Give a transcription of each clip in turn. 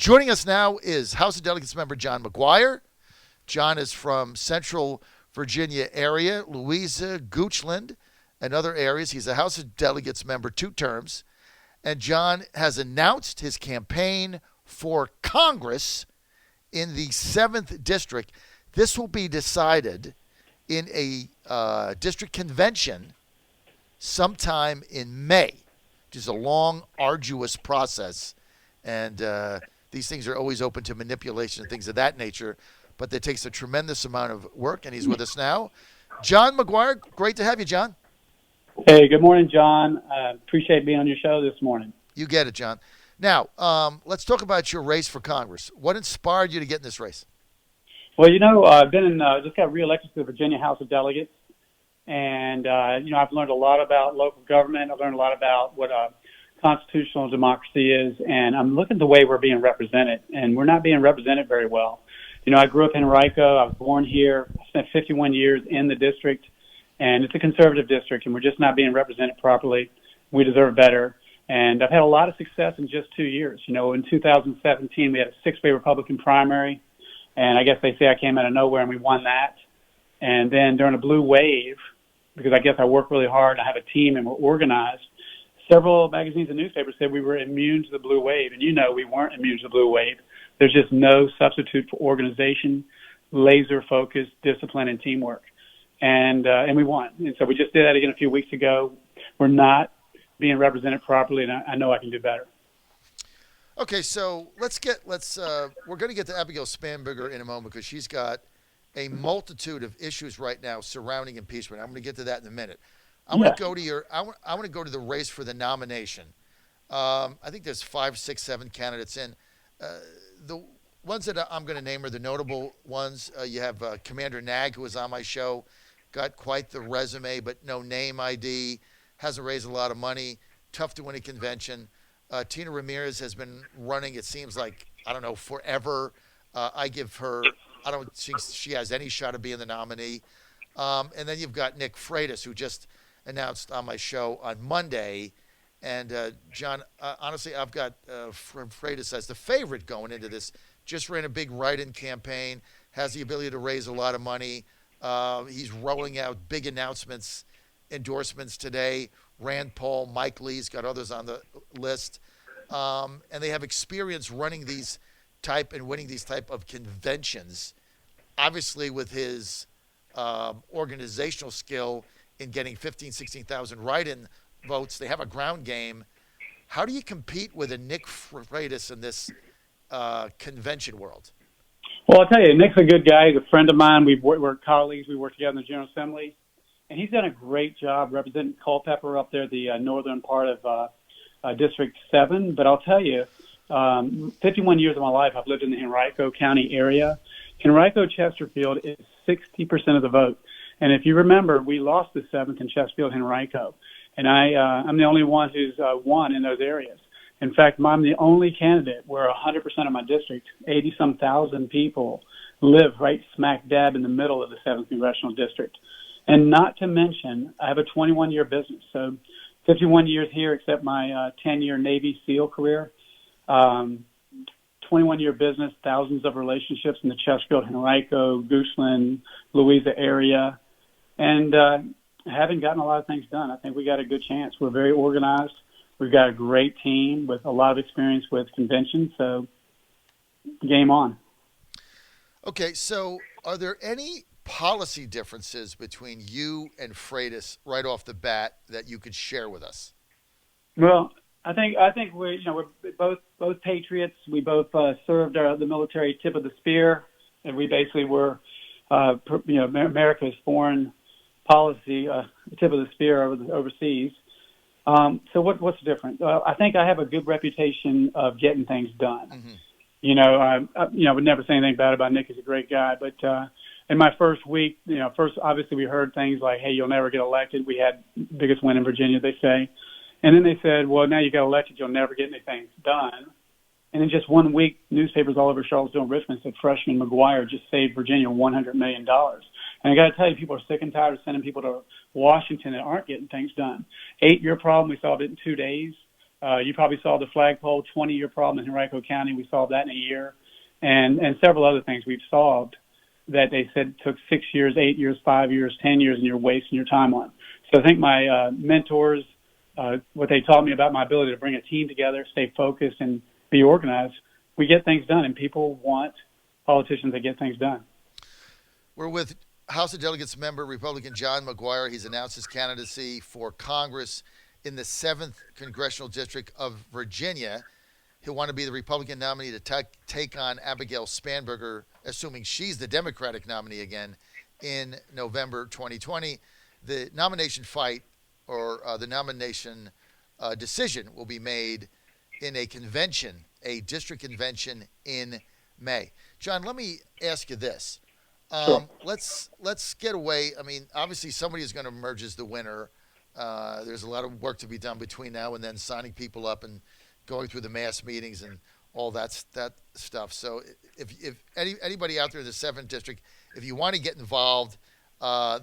Joining us now is House of Delegates member John McGuire. John is from Central Virginia area, Louisa, Goochland, and other areas. He's a House of Delegates member 2 terms. And John has announced his campaign for Congress in the 7th District. This will be decided in a district convention sometime in May, which is a long, arduous process. And these things are always open to manipulation and things of that nature, but it takes a tremendous amount of work, and he's with us now. John McGuire, great to have you, John. Hey, good morning, John. Appreciate being on your show this morning. You get it, John. Now, let's talk about your race for Congress. What inspired you to get in this race? Well, I've been just got reelected to the Virginia House of Delegates, and I've learned a lot about local government. I've learned a lot about what constitutional democracy is, and I'm looking at the way we're being represented, and we're not being represented very well. I grew up in Henrico. I was born here. I spent 51 years in the district, and it's a conservative district, and we're just not being represented properly. We deserve better. And I've had a lot of success in just 2 years. In 2017, we had a 6-way Republican primary, and I guess they say I came out of nowhere, and we won that. And then during a blue wave, because I guess I work really hard, I have a team, and we're organized, several magazines and newspapers said we were immune to the blue wave. And we weren't immune to the blue wave. There's just no substitute for organization, laser focus, discipline, and teamwork. And we won. And so we just did that again a few weeks ago. We're not being represented properly, and I know I can do better. Okay, so we're going to get to Abigail Spanberger in a moment because she's got a multitude of issues right now surrounding impeachment. I'm going to get to that in a minute. I want to go to the race for the nomination. I think there's 5, 6, 7 candidates in. The ones that I'm going to name are the notable ones. You have Commander Nag, who was on my show, got quite the resume, but no name ID, hasn't raised a lot of money, tough to win a convention. Tina Ramirez has been running, it seems like, forever. I don't think she has any shot of being the nominee. And then you've got Nick Freitas, who just announced on my show on Monday. And, John, honestly, I've got Freitas as the favorite going into this. Just ran a big write-in campaign, has the ability to raise a lot of money. He's rolling out big endorsements today. Rand Paul, Mike Lee's got others on the list. And they have experience running these type and winning these type of conventions. Obviously, with his organizational skill in getting 16,000 write-in votes, they have a ground game. How do you compete with a Nick Freitas in this convention world? Well, I'll tell you, Nick's a good guy. He's a friend of mine. We're colleagues. We work together in the General Assembly. And he's done a great job representing Culpeper up there, the northern part of District 7. But I'll tell you, 51 years of my life, I've lived in the Henrico County area. Henrico-Chesterfield is 60% of the vote. And if you remember, we lost the 7th in Chesterfield-Henrico. And I'm the only one who's won in those areas. In fact, I'm the only candidate where 100% of my district, 80-some thousand people, live right smack dab in the middle of the 7th Congressional District. And not to mention, I have a 21-year business. So 51 years here, except my 10-year Navy SEAL career. 21-year business, thousands of relationships in the Chesterfield, Henrico, Goochland, Louisa area. And haven't gotten a lot of things done. I think we got a good chance. We're very organized. We've got a great team with a lot of experience with conventions. So game on. Okay, so are there any policy differences between you and Freitas right off the bat that you could share with us? Well, I think we're both patriots. We both served the military tip of the spear, and we basically were America's foreign policy tip of the spear overseas. So what's different? I think I have a good reputation of getting things done. Mm-hmm. I would never say anything bad about Nick. He's a great guy, but in my first week, obviously we heard things like, "Hey, you'll never get elected." We had the biggest win in Virginia, they say. And then they said, well, now you got elected, you'll never get anything done. And in just 1 week, newspapers all over Charlottesville and Richmond said freshman McGuire just saved Virginia $100 million. And I got to tell you, people are sick and tired of sending people to Washington that aren't getting things done. 8-year problem, we solved it in 2 days. You probably saw the flagpole 20-year problem in Henrico County. We solved that in a year, and several other things we've solved that they said took 6 years, 8 years, 5 years, 10 years, and you're wasting your time on. So I think my mentors, what they taught me about my ability to bring a team together, stay focused, and be organized, we get things done, and people want politicians that get things done. We're with House of Delegates member Republican John McGuire. He's announced his candidacy for Congress in the 7th Congressional District of Virginia. He'll want to be the Republican nominee to take on Abigail Spanberger, assuming she's the Democratic nominee again, in November 2020. The nomination fight or the nomination decision will be made in a convention, a district convention in May. John, let me ask you this. Sure. Let's get away. I mean, obviously somebody is going to emerge as the winner. There's a lot of work to be done between now and then, signing people up and going through the mass meetings and all that stuff. So if anybody out there in the 7th district, if you want to get involved,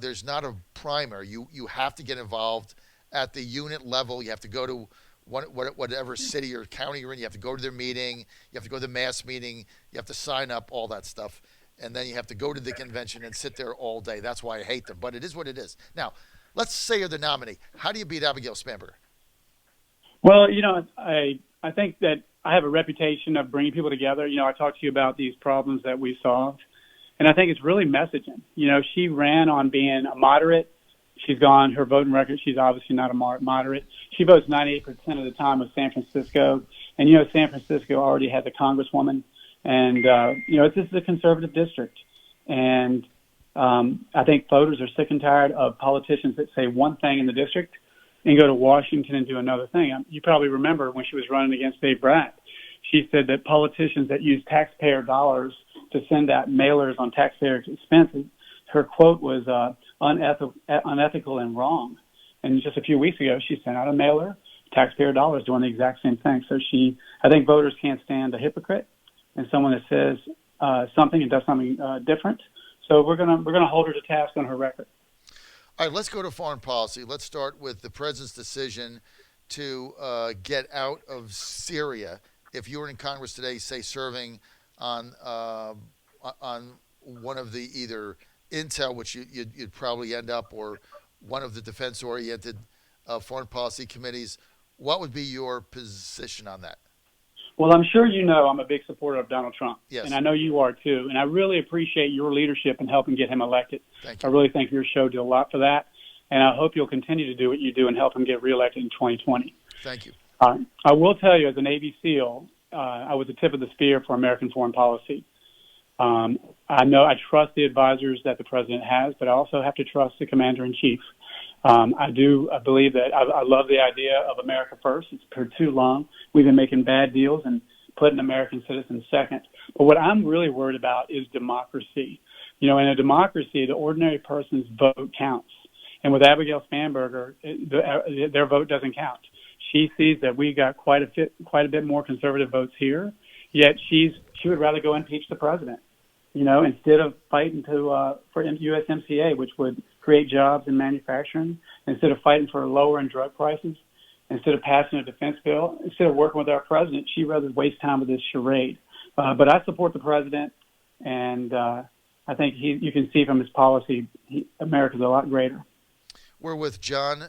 there's not a primer. You have to get involved at the unit level. You have to go to whatever city or county you're in. You have to go to their meeting. You have to go to the mass meeting. You have to sign up, all that stuff. And then you have to go to the convention and sit there all day. That's why I hate them. But it is what it is. Now, let's say you're the nominee. How do you beat Abigail Spanberger? Well, I think that I have a reputation of bringing people together. I talked to you about these problems that we solved, and I think it's really messaging. She ran on being a moderate. She's gone, her voting record, she's obviously not a moderate. She votes 98% of the time with San Francisco, and San Francisco already has a congresswoman, and this is a conservative district, and I think voters are sick and tired of politicians that say one thing in the district and go to Washington and do another thing. You probably remember when she was running against Dave Brat, she said that politicians that use taxpayer dollars to send out mailers on taxpayer expenses, her quote was unethical and wrong. And just a few weeks ago, she sent out a mailer, taxpayer dollars, doing the exact same thing. So I think voters can't stand a hypocrite and someone that says something and does something different. So we're gonna hold her to task on her record. All right, let's go to foreign policy. Let's start with the president's decision to get out of Syria. If you were in Congress today, say serving on one of the either intel, which you'd probably end up, or one of the defense-oriented foreign policy committees, what would be your position on that? Well, I'm sure I'm a big supporter of Donald Trump. Yes. And I know you are too. And I really appreciate your leadership in helping get him elected. Thank you. I really think your show did a lot for that. And I hope you'll continue to do what you do and help him get reelected in 2020. Thank you. I will tell you, as a Navy SEAL, I was the tip of the spear for American foreign policy. I know I trust the advisors that the president has, but I also have to trust the commander-in-chief. I believe that I love the idea of America first. It's for too long we've been making bad deals and putting American citizens second. But what I'm really worried about is democracy. In a democracy, the ordinary person's vote counts. And with Abigail Spanberger, their vote doesn't count. She sees that we got quite a bit more conservative votes here, yet she would rather go impeach the president. Instead of fighting for USMCA, which would create jobs in manufacturing, instead of fighting for lowering drug prices, instead of passing a defense bill, instead of working with our president, she'd rather waste time with this charade. But I support the president, and I think you can see from his policy, America's a lot greater. We're with John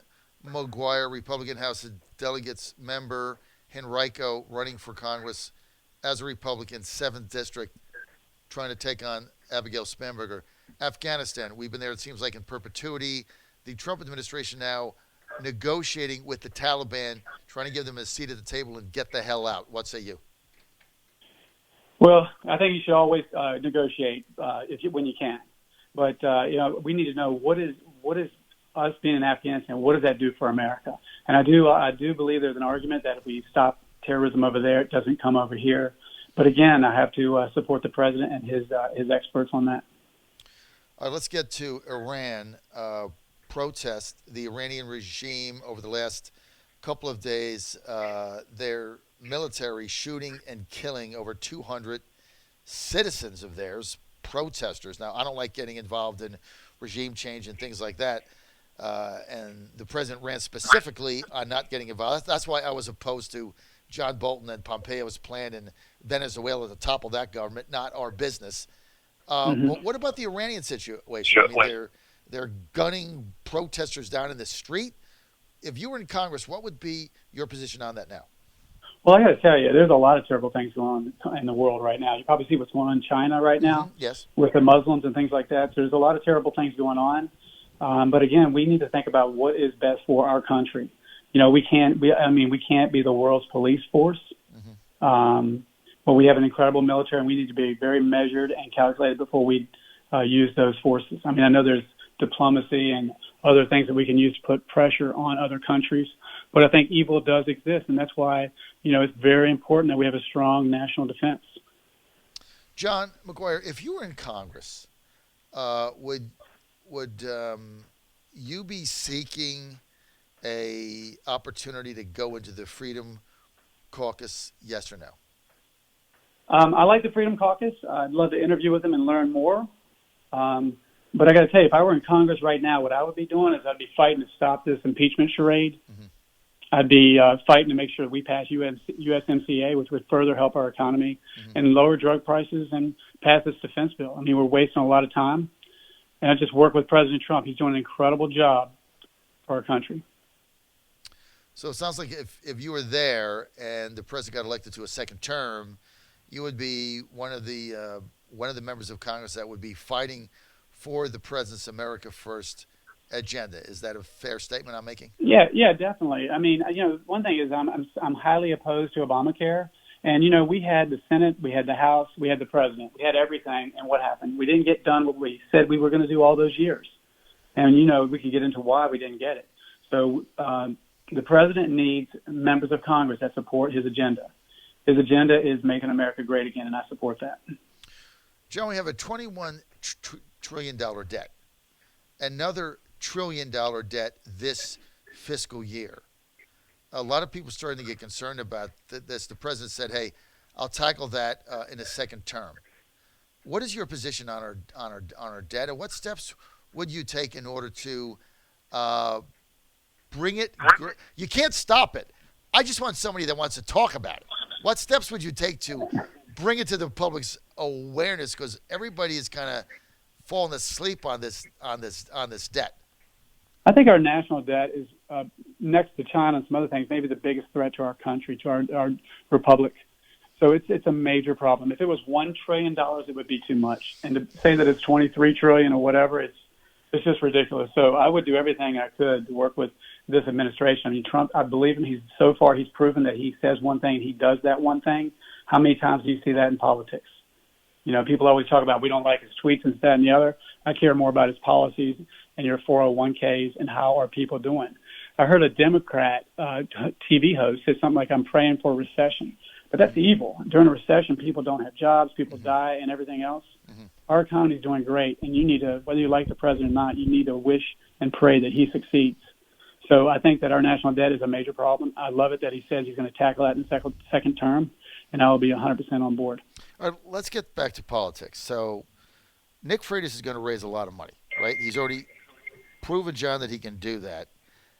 McGuire, Republican House of Delegates member, Henrico, running for Congress as a Republican, 7th District, trying to take on Abigail Spanberger. Afghanistan, we've been there, it seems like, in perpetuity. The Trump administration now negotiating with the Taliban, trying to give them a seat at the table and get the hell out. What say you? Well, I think you should always negotiate when you can. But, we need to know what is us being in Afghanistan, what does that do for America? And I do believe there's an argument that if we stop terrorism over there, it doesn't come over here. But again, I have to support the president and his experts on that. All right, let's get to Iran. Protest, the Iranian regime over the last couple of days, their military shooting and killing over 200 citizens of theirs, protesters. Now, I don't like getting involved in regime change and things like that. and the president ran specifically on not getting involved. That's why I was opposed to John Bolton and Pompeo's plan in Venezuela to topple that government. Not our business. But what about the Iranian situation? I mean, they're gunning protesters down in the street. If you were in Congress, what would be your position on that now? Well, I got to tell you, there's a lot of terrible things going on in the world right now. You probably see what's going on in China right now, Yes, with the Muslims and things like that. So there's a lot of terrible things going on. But again, we need to think about what is best for our country. You know, we can't be the world's police force. But we have an incredible military, and we need to be very measured and calculated before we use those forces. I mean, I know there's diplomacy and other things that we can use to put pressure on other countries, but I think evil does exist, and that's why, you know, it's very important that we have a strong national defense. John McGuire, if you were in Congress, would you be seeking a opportunity to go into the Freedom Caucus, yes or no? I like the Freedom Caucus. I'd love to interview with them and learn more. But I got to tell you, if I were in Congress right now, what I would be doing is I'd be fighting to stop this impeachment charade. I'd be fighting to make sure we pass USMCA, which would further help our economy, and lower drug prices and pass this defense bill. I mean, we're wasting a lot of time. And I just work with President Trump. He's doing an incredible job for our country. So it sounds like if you were there and the president got elected to a second term, you would be one of the members of Congress that would be fighting for the president's America First agenda. Is that a fair statement I'm making? Yeah, definitely. I mean, you know, one thing is I'm highly opposed to Obamacare, and you know, we had the Senate, we had the House, we had the president, we had everything, and what happened? We didn't get done what we said we were going to do all those years, and you know, we could get into why we didn't get it. So the president needs members of Congress that support his agenda. His agenda is making America great again, and I support that. John, we have a $21 trillion debt. Another $1 trillion debt this fiscal year. A lot of people starting to get concerned about this. The president said, hey, I'll tackle that in a second term. What is your position on our debt, and what steps would you take in order to bring it? You can't stop it. I just want somebody that wants to talk about it. What steps would you take to bring it to the public's awareness? Because everybody is kind of falling asleep on this debt. I think our national debt is, next to China and some other things, maybe the biggest threat to our country, to our republic. So it's a major problem. If it was $1 trillion, it would be too much. And to say that it's $23 trillion or whatever, it's just ridiculous. So I would do everything I could to work with this administration. I mean, Trump, I believe him. He's proven that he says one thing and he does that one thing. How many times do you see that in politics? You know, people always talk about we don't like his tweets and that and the other. I care more about his policies and your 401ks and how are people doing. I heard a Democrat TV host say something like, I'm praying for a recession. But that's evil. During a recession, people don't have jobs, people die, and everything else. Our economy is doing great, and you need to, whether you like the president or not, you need to wish and pray that he succeeds. So I think that our national debt is a major problem. I love it that he says he's going to tackle that in the second term, and I will be 100% on board. All right, let's get back to politics. So Nick Freitas is going to raise a lot of money, right? He's already proven, John, that he can do that.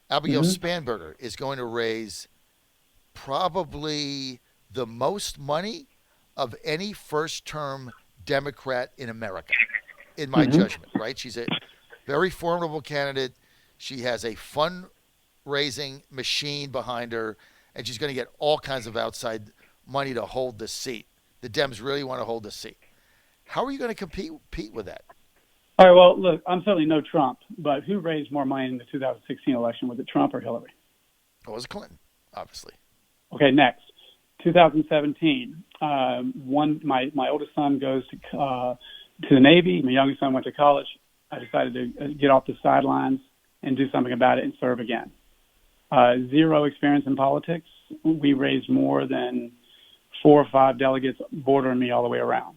Abigail Spanberger is going to raise probably the most money of any first-term Democrat in America, in my judgment, right? She's a very formidable candidate. She has a fundraising machine behind her, and she's going to get all kinds of outside money to hold the seat. The Dems really want to hold the seat. How are you going to compete with that? All right, well, look, I'm certainly no Trump, but who raised more money in the 2016 election? Was it Trump or Hillary? It was Clinton, obviously. Okay, next. 2017, my oldest son goes to the Navy. My youngest son went to college. I decided to get off the sidelines and do something about it and serve again. Zero experience in politics. We raised more than 4 or 5 delegates bordering me all the way around.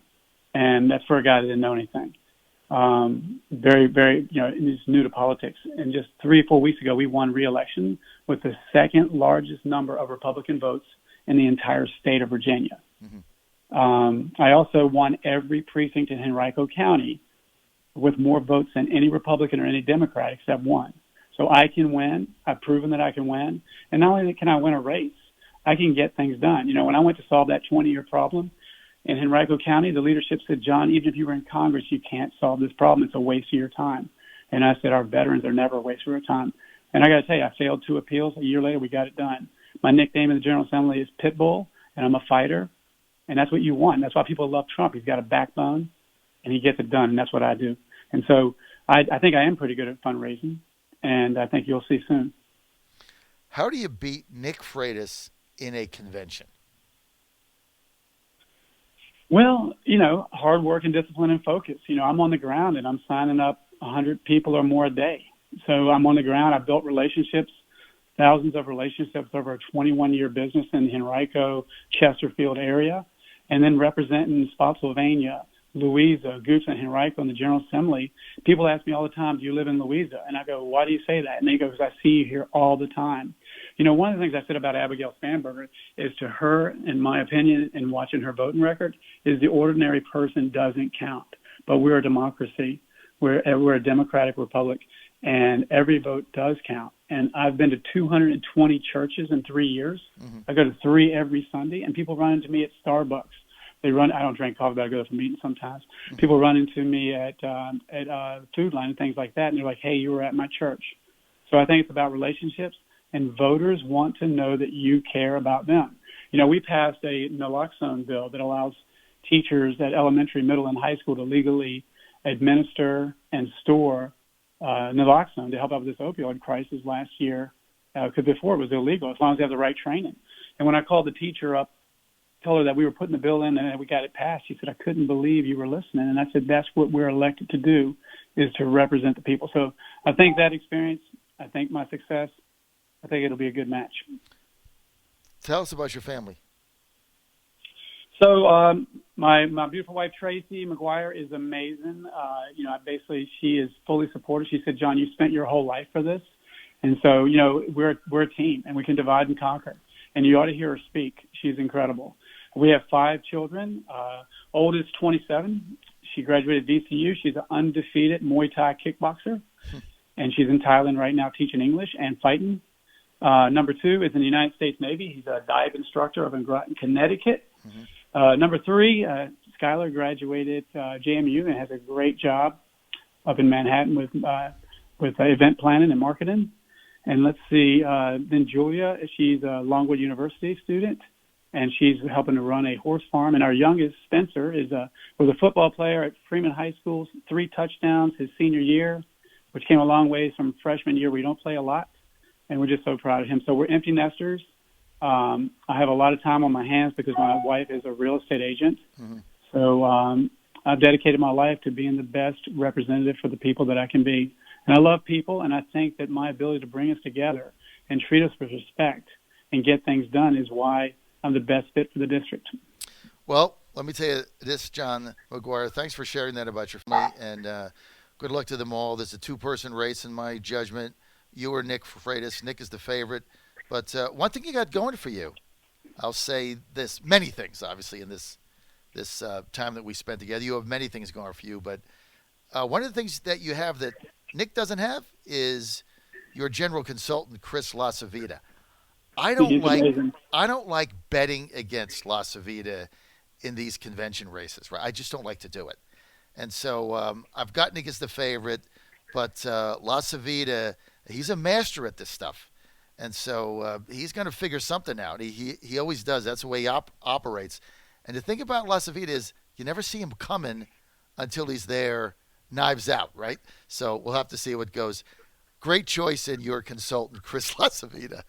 And that's for a guy that didn't know anything. Very, very, he's new to politics. And just 3 or 4 weeks ago, we won re-election with the second largest number of Republican votes in the entire state of Virginia. I also won every precinct in Henrico County with more votes than any Republican or any Democrat except one. So I can win. I've proven that I can win. And not only can I win a race, I can get things done. You know, when I went to solve that 20-year problem in Henrico County, the leadership said, John, even if you were in Congress, you can't solve this problem. It's a waste of your time. And I said, our veterans are never a waste of our time. And I got to tell you, I failed 2 appeals. A year later, we got it done. My nickname in the General Assembly is Pitbull, and I'm a fighter. And that's what you want. That's why people love Trump. He's got a backbone, and he gets it done, and that's what I do. And so I think I am pretty good at fundraising, and I think you'll see soon. How do you beat Nick Freitas in a convention? Well, you know, hard work and discipline and focus. You know, I'm on the ground, and I'm signing up 100 people or more a day. So I'm on the ground. I've built relationships, thousands of relationships over a 21-year business in the Henrico, Chesterfield area, and then representing Spotsylvania, Louisa, Goops, and Henrico in the General Assembly. People ask me all the time, do you live in Louisa? And I go, why do you say that? And they go, because I see you here all the time. You know, one of the things I said about Abigail Spanberger is, to her, in my opinion, and watching her voting record, is the ordinary person doesn't count. But we're a democracy. We're a democratic republic, and every vote does count. And I've been to 220 churches in 3 years. Mm-hmm. I go to 3 every Sunday, and people run into me at Starbucks. I don't drink coffee, but I go to meetings sometimes. Mm-hmm. People run into me at Food Line and things like that, and they're like, hey, you were at my church. So I think it's about relationships, and voters want to know that you care about them. You know, we passed a naloxone bill that allows teachers at elementary, middle, and high school to legally administer and store naloxone to help out with this opioid crisis last year, because before it was illegal, as long as they have the right training. And when I called the teacher up, told her that we were putting the bill in and we got it passed, she said, I couldn't believe you were listening. And I said, that's what we're elected to do, is to represent the people. So I think that experience, I think my success, I think it'll be a good match. Tell us about your family. So my beautiful wife, Tracy McGuire, is amazing. You know, she is fully supportive. She said, John, you spent your whole life for this. And so, you know, we're a team, and we can divide and conquer. And you ought to hear her speak. She's incredible. We have 5 children. Oldest, 27. She graduated VCU. She's an undefeated Muay Thai kickboxer. And she's in Thailand right now teaching English and fighting. Number 2 is in the United States Navy. He's a dive instructor up in Groton, Connecticut. Mm-hmm. Number 3, Skylar graduated JMU and has a great job up in Manhattan with event planning and marketing. And let's see, then Julia, she's a Longwood University student, and she's helping to run a horse farm. And our youngest, Spencer, was a football player at Freeman High School, 3 touchdowns his senior year, which came a long way from freshman year. We don't play a lot, and we're just so proud of him. So we're empty nesters. I have a lot of time on my hands because my wife is a real estate agent. Mm-hmm. So I've dedicated my life to being the best representative for the people that I can be. And I love people, and I think that my ability to bring us together and treat us with respect and get things done is why I'm the best fit for the district. Well, let me tell you this, John McGuire. Thanks for sharing that about your family, and good luck to them all. There's a 2-person race in my judgment. You or Nick Freitas. Nick is the favorite. But one thing you got going for you, I'll say this, many things, obviously, in this time that we spent together. You have many things going for you, but one of the things that you have that Nick doesn't have is your general consultant, Chris LaCivita. I don't like betting against LaCivita in these convention races, right? I just don't like to do it. And so I've got Nick as the favorite, but LaCivita, he's a master at this stuff. And so he's going to figure something out. He always does. That's the way he operates. And the thing about LaCivita is you never see him coming until he's there, knives out, right? So we'll have to see how it goes. Great choice in your consultant, Chris LaCivita.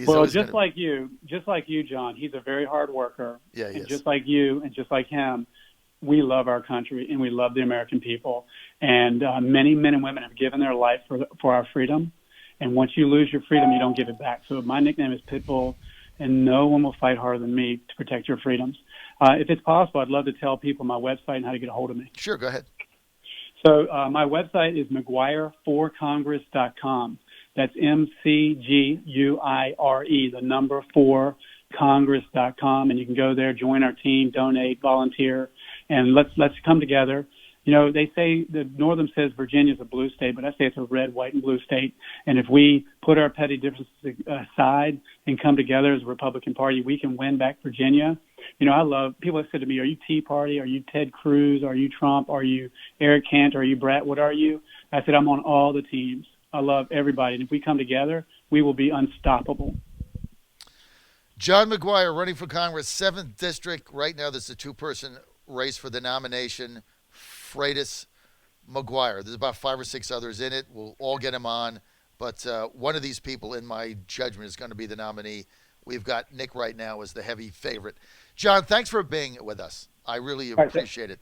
Well, just like you, John, he's a very hard worker. Yeah, he is. Just like you and just like him, we love our country and we love the American people. And many men and women have given their life for our freedom. And once you lose your freedom, you don't give it back. So my nickname is Pitbull, and no one will fight harder than me to protect your freedoms. If it's possible, I'd love to tell people my website and how to get a hold of me. Sure, go ahead. So my website is McGuire4Congress.com. That's MCGUIRE, the number 4, Congress.com. And you can go there, join our team, donate, volunteer, and let's come together They say the Northam says Virginia's a blue state, but I say it's a red, white, and blue state. And if we put our petty differences aside and come together as a Republican Party, we can win back Virginia. I love people have said to me, "Are you Tea Party? Are you Ted Cruz? Are you Trump? Are you Eric Kent? Are you Brett? What are you?" I said, "I'm on all the teams. I love everybody. And if we come together, we will be unstoppable." John McGuire running for Congress, 7th District. Right now, there's a 2-person race for the nomination. Freitas, McGuire. There's about 5 or 6 others in it. We'll all get them on. But one of these people, in my judgment, is going to be the nominee. We've got Nick right now as the heavy favorite. John, thanks for being with us. I really appreciate it.